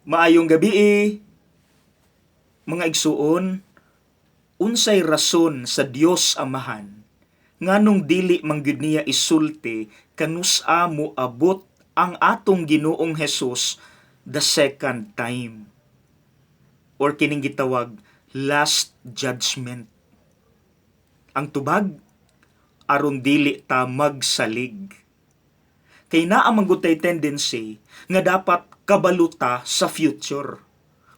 Maayong gabi mga igsuon, unsay rason sa Dios Amahan nganong dili manggid niya isulti kanus-a mo abot ang atong Ginoong Hesus the second time or kining gitawag last judgment. Ang tubag aron dili ta magsalig. Kay naa man gud tay tendency nga dapat kabaluta sa future.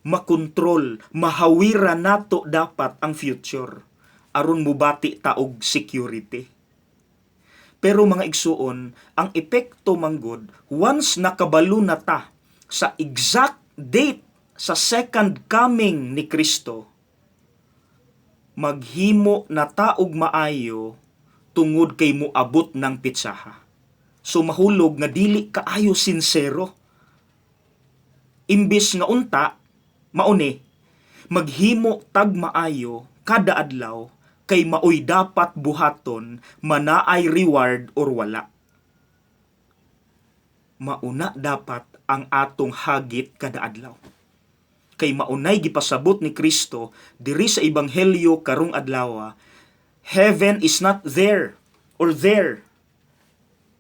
Makontrol, mahawira nato dapat ang future aron mubati ta og security. Pero mga igsuon, ang epekto manggod once nakabalo na ta sa exact date sa second coming ni Kristo, maghimo na ta og maayo tungod kay moabot ng pitsaha. So mahulog nga dili kaayo sincero. Imbis nga unta, mauni, maghimo tag maayo kada adlaw kay maoy dapat buhaton manaay reward or wala. Mauna dapat ang atong hagit kada adlaw. Kay maunay gipasabot ni Kristo diri sa ebanghelyo karong adlaw, heaven is not there or there.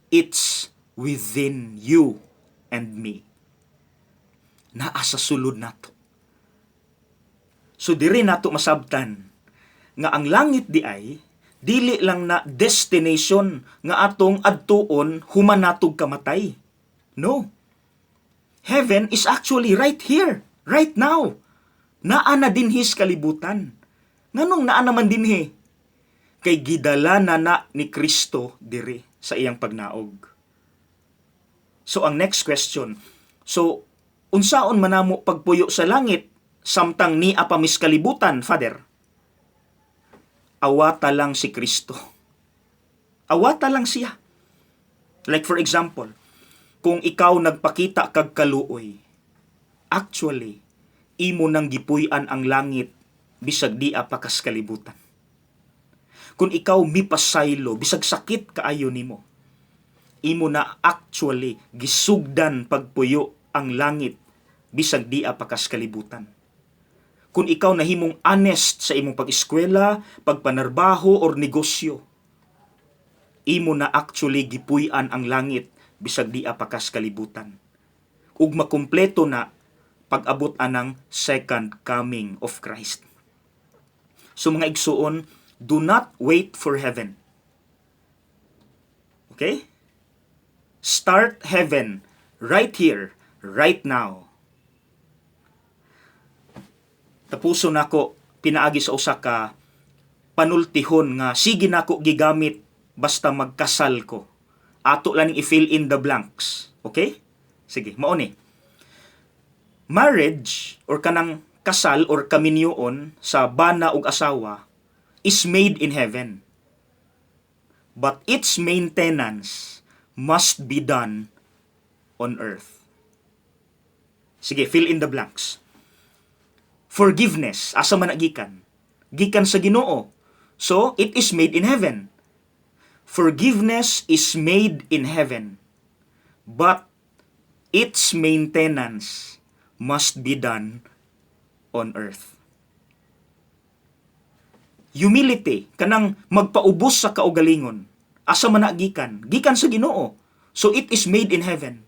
It's within you and me. Naa sa sulod nato. So diri nato masabtan nga ang langit di ay dili lang na destination nga atong adtuon human natog kamatay. No. Heaven is actually right here, right now. Naa na dinhis kalibutan. Nganong naa naman dinhi? Kay gidala na ni Kristo diri sa iyang pagnaog. So ang next question, so unsaon manamo pagpuyo sa langit samtang ni apamis kalibutan, Father? Awata lang si Kristo. Awata lang siya. Like for example, kung ikaw nagpakita kag kaluoy, actually, imo nang gipuy-an ang langit bisag di apakas kalibutan. Kung ikaw mipasaylo, bisag sakit kaayo nimo, imo na actually gisugdan pagpuyo ang langit bisag di apakas kalibutan. Kung ikaw nahimong honest sa imong pag-eskwela, pagpanarbaho or negosyo, imo na actually gipuy-an ang langit bisag di apakas kalibutan. Ug makumpleto na pag-abot anang second coming of Christ. So mga igsuon, do not wait for heaven. Okay? Start heaven right here, right now. Tapuso nako pinaagi sa usa ka panultihon nga sige nako gigamit basta magkasal ko. Ato lang i-fill in the blanks. Okay? Sige, mao ni. Marriage or kanang kasal or kaminyoon sa bana ug asawa is made in heaven. But its maintenance must be done on earth. Sige, fill in the blanks. Forgiveness, asa man gikan? Gikan sa Ginoo. So, it is made in heaven. Forgiveness is made in heaven. But its maintenance must be done on earth. Humility, kanang magpaubos sa kaugalingon. Asa man gikan? Gikan sa Ginoo. So it is made in heaven.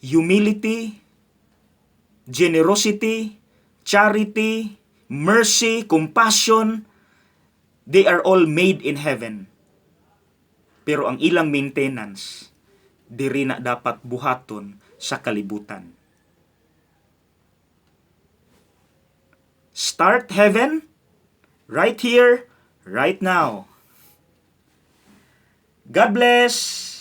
Humility, generosity, charity, mercy, compassion, they are all made in heaven. Pero ang ilang maintenance, diri na dapat buhaton sa kalibutan. Start heaven right here, right now. God bless!